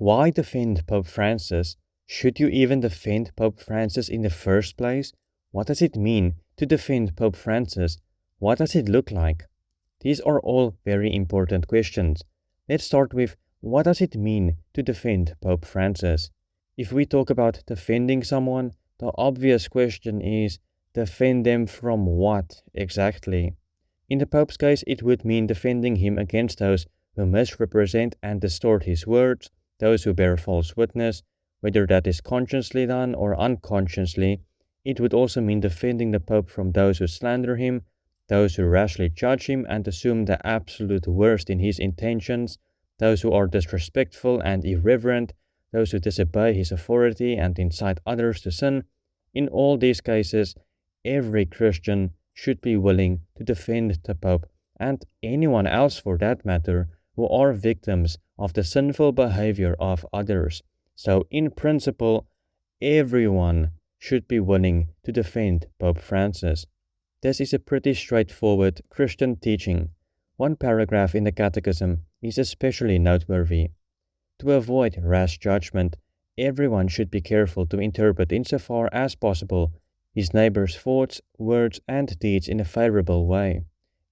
Why defend Pope Francis? Should you even defend Pope Francis in the first place? What does it mean to defend Pope Francis? What does it look like? These are all very important questions. Let's start with what does it mean to defend Pope Francis? If we talk about defending someone, the obvious question is defend them from what exactly? In the Pope's case, it would mean defending him against those who misrepresent and distort his words, those who bear false witness, whether that is consciously done or unconsciously. It would also mean defending the Pope from those who slander him, those who rashly judge him and assume the absolute worst in his intentions, those who are disrespectful and irreverent, those who disobey his authority and incite others to sin. In all these cases, every Christian should be willing to defend the Pope and anyone else for that matter who are victims of the sinful behavior of others. So, in principle, everyone should be willing to defend Pope Francis. This is a pretty straightforward Christian teaching. One paragraph in the Catechism is especially noteworthy. To avoid rash judgment, everyone should be careful to interpret insofar as possible his neighbor's thoughts, words, and deeds in a favorable way.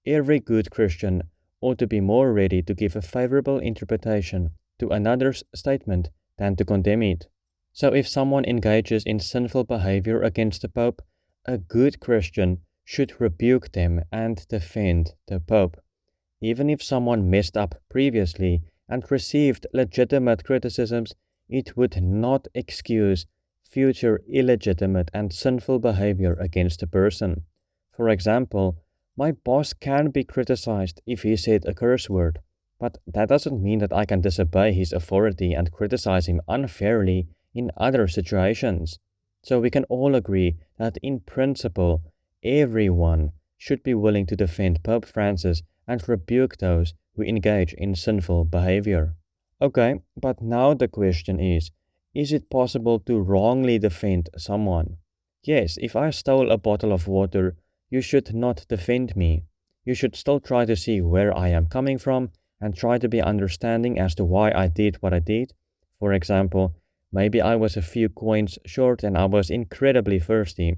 Every good Christian ought to be more ready to give a favorable interpretation to another's statement than to condemn it. So if someone engages in sinful behavior against the Pope, a good Christian should rebuke them and defend the Pope. Even if someone messed up previously and received legitimate criticisms, it would not excuse future illegitimate and sinful behavior against a person. For example, my boss can be criticized if he said a curse word, but that doesn't mean that I can disobey his authority and criticize him unfairly in other situations. So we can all agree that in principle, everyone should be willing to defend Pope Francis and rebuke those who engage in sinful behavior. Okay, but now the question is it possible to wrongly defend someone? Yes, if I stole a bottle of water, you should not defend me. You should still try to see where I am coming from and try to be understanding as to why I did what I did. For example, maybe I was a few coins short and I was incredibly thirsty.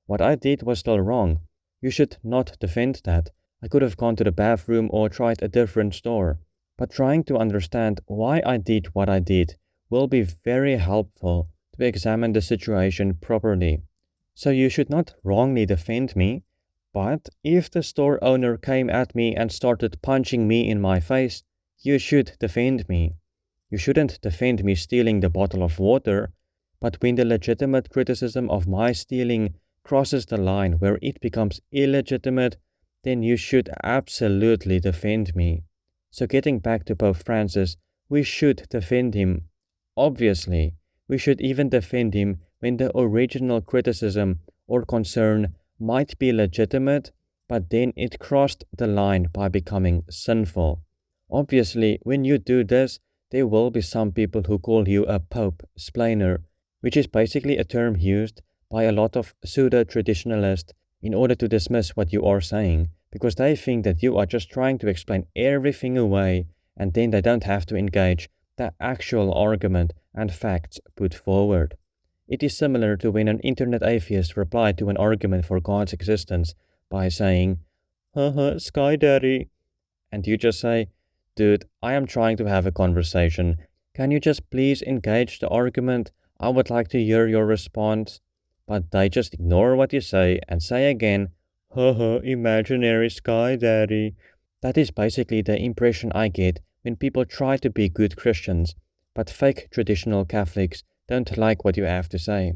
What I did was still wrong. You should not defend that. I could have gone to the bathroom or tried a different store. But trying to understand why I did what I did will be very helpful to examine the situation properly. So you should not wrongly defend me, but if the store owner came at me and started punching me in my face, you should defend me. You shouldn't defend me stealing the bottle of water, but when the legitimate criticism of my stealing crosses the line where it becomes illegitimate, then you should absolutely defend me. So getting back to Pope Francis, we should defend him. Obviously, we should even defend him when the original criticism or concern might be legitimate, but then it crossed the line by becoming sinful. Obviously, when you do this, there will be some people who call you a Pope splainer, which is basically a term used by a lot of pseudo-traditionalists in order to dismiss what you are saying, because they think that you are just trying to explain everything away and then they don't have to engage the actual argument and facts put forward. It is similar to when an internet atheist replied to an argument for God's existence by saying, haha, Sky Daddy. And you just say, dude, I am trying to have a conversation. Can you just please engage the argument? I would like to hear your response. But they just ignore what you say and say again, haha, imaginary Sky Daddy. That is basically the impression I get when people try to be good Christians, but fake traditional Catholics don't like what you have to say.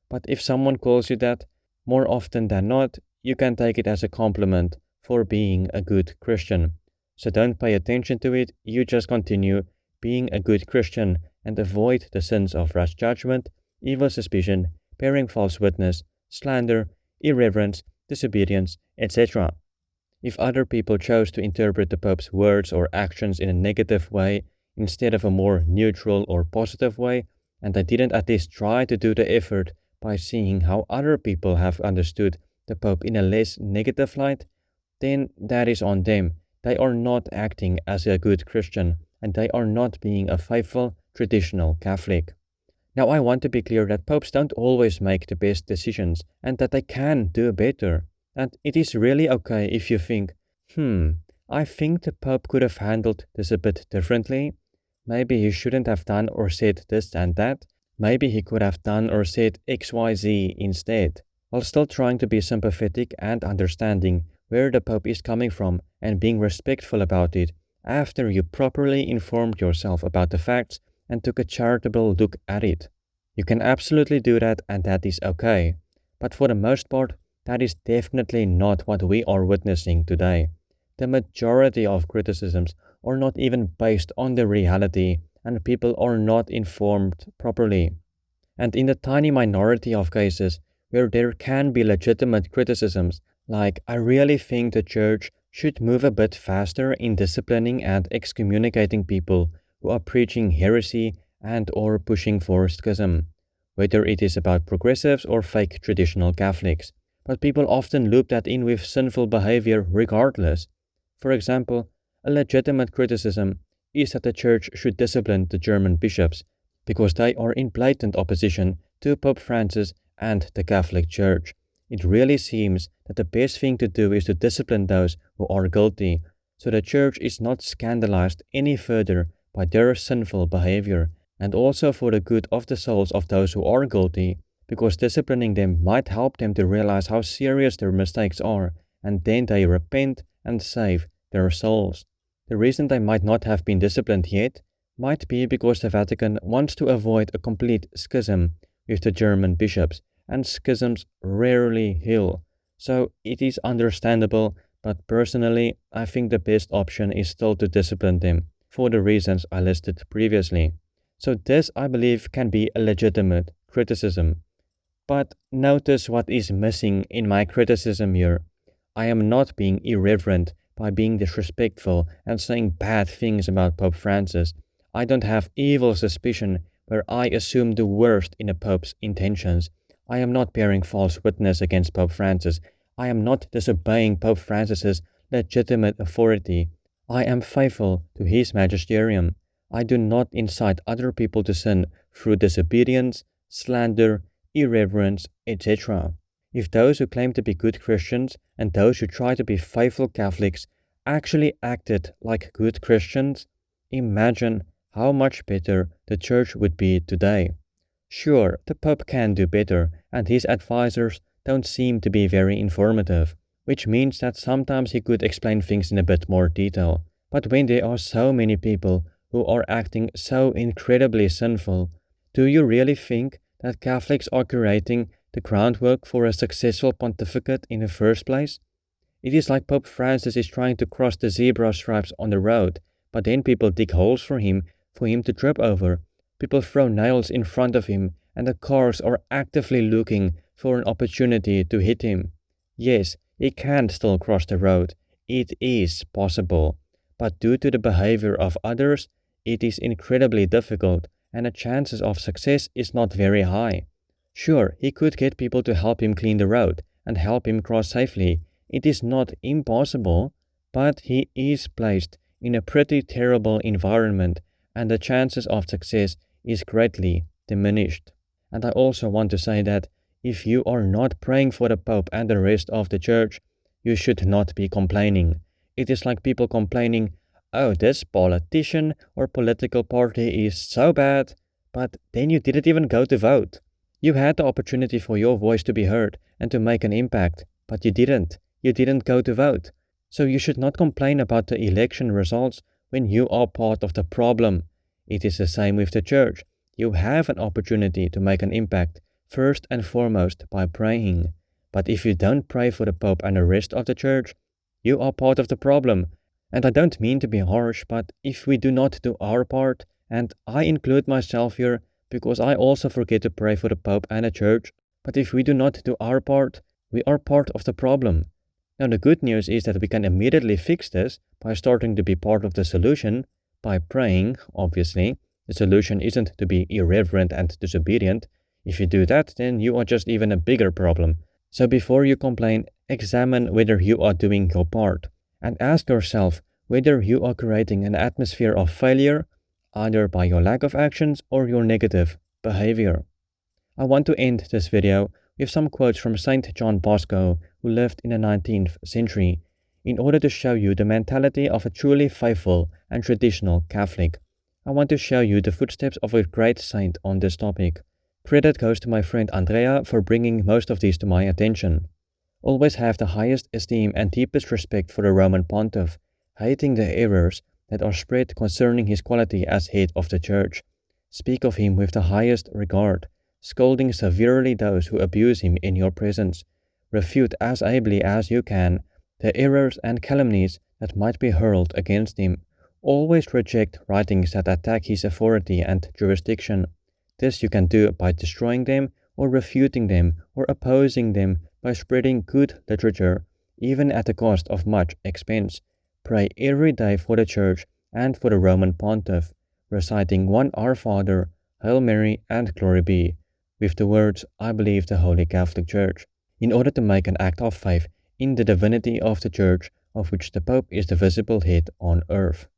But if someone calls you that, more often than not, you can take it as a compliment for being a good Christian. So don't pay attention to it, you just continue being a good Christian and avoid the sins of rash judgment, evil suspicion, bearing false witness, slander, irreverence, disobedience, etc. If other people chose to interpret the Pope's words or actions in a negative way instead of a more neutral or positive way, and they didn't at least try to do the effort by seeing how other people have understood the Pope in a less negative light, then that is on them. They are not acting as a good Christian, and they are not being a faithful traditional Catholic. Now, I want to be clear that popes don't always make the best decisions and that they can do better. And it is really okay if you think, hmm, I think the pope could have handled this a bit differently. Maybe he shouldn't have done or said this and that. Maybe he could have done or said XYZ instead, while still trying to be sympathetic and understanding where the pope is coming from and being respectful about it after you properly informed yourself about the facts and took a charitable look at it. You can absolutely do that, and that is okay. But for the most part, that is definitely not what we are witnessing today. The majority of criticisms are not even based on the reality, and people are not informed properly. And in the tiny minority of cases where there can be legitimate criticisms, like I really think the church should move a bit faster in disciplining and excommunicating people who are preaching heresy and or pushing for schism, whether it is about progressives or fake traditional Catholics. But people often loop that in with sinful behavior regardless. For example, a legitimate criticism is that the church should discipline the German bishops because they are in blatant opposition to Pope Francis and the Catholic Church. It really seems that the best thing to do is to discipline those who are guilty, so the church is not scandalized any further by their sinful behavior, and also for the good of the souls of those who are guilty, because disciplining them might help them to realize how serious their mistakes are, and then they repent and save their souls. The reason they might not have been disciplined yet might be because the Vatican wants to avoid a complete schism with the German bishops, and schisms rarely heal. So it is understandable, but personally, I think the best option is still to discipline them, for the reasons I listed previously. So this, I believe, can be a legitimate criticism. But notice what is missing in my criticism here. I am not being irreverent by being disrespectful and saying bad things about Pope Francis. I don't have evil suspicion where I assume the worst in a Pope's intentions. I am not bearing false witness against Pope Francis. I am not disobeying Pope Francis's legitimate authority. I am faithful to his magisterium. I do not incite other people to sin through disobedience, slander, irreverence, etc. If those who claim to be good Christians and those who try to be faithful Catholics actually acted like good Christians, imagine how much better the Church would be today. Sure, the Pope can do better, and his advisors don't seem to be very informative, which means that sometimes he could explain things in a bit more detail. But when there are so many people who are acting so incredibly sinful, do you really think that Catholics are creating the groundwork for a successful pontificate in the first place? It is like Pope Francis is trying to cross the zebra stripes on the road, but then people dig holes for him to trip over. People throw nails in front of him, and the cars are actively looking for an opportunity to hit him. Yes, he can still cross the road. It is possible. But due to the behavior of others, it is incredibly difficult, and the chances of success is not very high. Sure, he could get people to help him clean the road and help him cross safely. It is not impossible, but he is placed in a pretty terrible environment, and the chances of success is greatly diminished. And I also want to say that if you are not praying for the Pope and the rest of the Church, you should not be complaining. It is like people complaining, oh, this politician or political party is so bad, but then you didn't even go to vote. You had the opportunity for your voice to be heard and to make an impact, but you didn't. You didn't go to vote. So you should not complain about the election results when you are part of the problem. It is the same with the Church. You have an opportunity to make an impact, first and foremost by praying. But if you don't pray for the Pope and the rest of the Church, you are part of the problem. And I don't mean to be harsh, but if we do not do our part, and I include myself here because I also forget to pray for the Pope and the Church, but if we do not do our part, we are part of the problem. Now the good news is that we can immediately fix this by starting to be part of the solution, by praying, obviously. The solution isn't to be irreverent and disobedient. If you do that, then you are just even a bigger problem. So before you complain, examine whether you are doing your part, and ask yourself whether you are creating an atmosphere of failure, either by your lack of actions or your negative behavior. I want to end this video with some quotes from Saint John Bosco, who lived in the 19th century, in order to show you the mentality of a truly faithful and traditional Catholic. I want to show you the footsteps of a great saint on this topic. Credit goes to my friend Andrea for bringing most of these to my attention. Always have the highest esteem and deepest respect for the Roman Pontiff, hating the errors that are spread concerning his quality as head of the Church. Speak of him with the highest regard, scolding severely those who abuse him in your presence. Refute as ably as you can the errors and calumnies that might be hurled against him. Always reject writings that attack his authority and jurisdiction. This you can do by destroying them, or refuting them, or opposing them by spreading good literature, even at the cost of much expense. Pray every day for the Church and for the Roman Pontiff, reciting one Our Father, Hail Mary, and Glory be, with the words, I believe the Holy Catholic Church, in order to make an act of faith in the divinity of the Church, of which the Pope is the visible head on earth.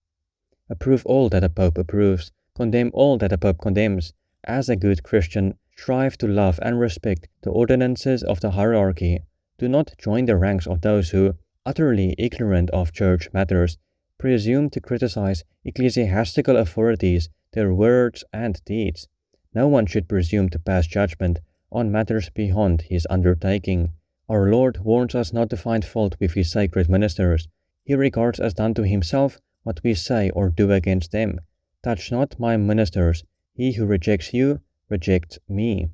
Approve all that the Pope approves, condemn all that the Pope condemns. As a good Christian, strive to love and respect the ordinances of the hierarchy. Do not join the ranks of those who, utterly ignorant of church matters, presume to criticize ecclesiastical authorities, their words and deeds. No one should presume to pass judgment on matters beyond his undertaking. Our Lord warns us not to find fault with his sacred ministers. He regards as done to himself what we say or do against them. Touch not my ministers. He who rejects you, rejects me.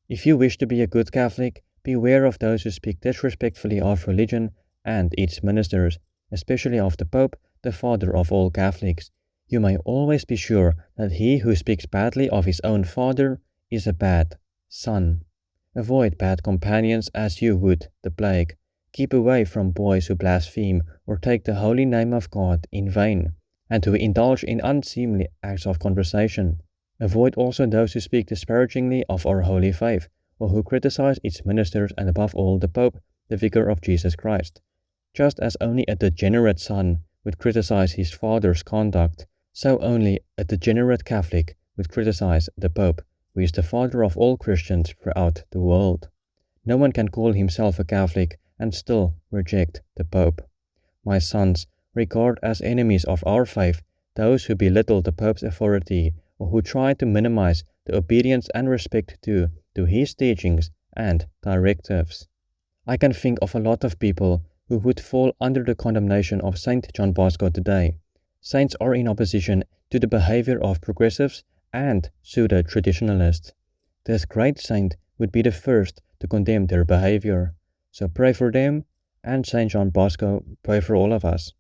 If you wish to be a good Catholic, beware of those who speak disrespectfully of religion and its ministers, especially of the Pope, the father of all Catholics. You may always be sure that he who speaks badly of his own father is a bad son. Avoid bad companions as you would the plague. Keep away from boys who blaspheme or take the holy name of God in vain, and who indulge in unseemly acts of conversation. Avoid also those who speak disparagingly of our holy faith, or who criticize its ministers and above all the Pope, the Vicar of Jesus Christ. Just as only a degenerate son would criticize his father's conduct, so only a degenerate Catholic would criticize the Pope, who is the father of all Christians throughout the world. No one can call himself a Catholic and still reject the Pope. My sons, regard as enemies of our faith those who belittle the Pope's authority, or who try to minimize the obedience and respect due to his teachings and directives. I can think of a lot of people who would fall under the condemnation of Saint John Bosco today. Saints are in opposition to the behavior of progressives and pseudo-traditionalists. This great saint would be the first to condemn their behavior. So pray for them, and Saint John Bosco, pray for all of us.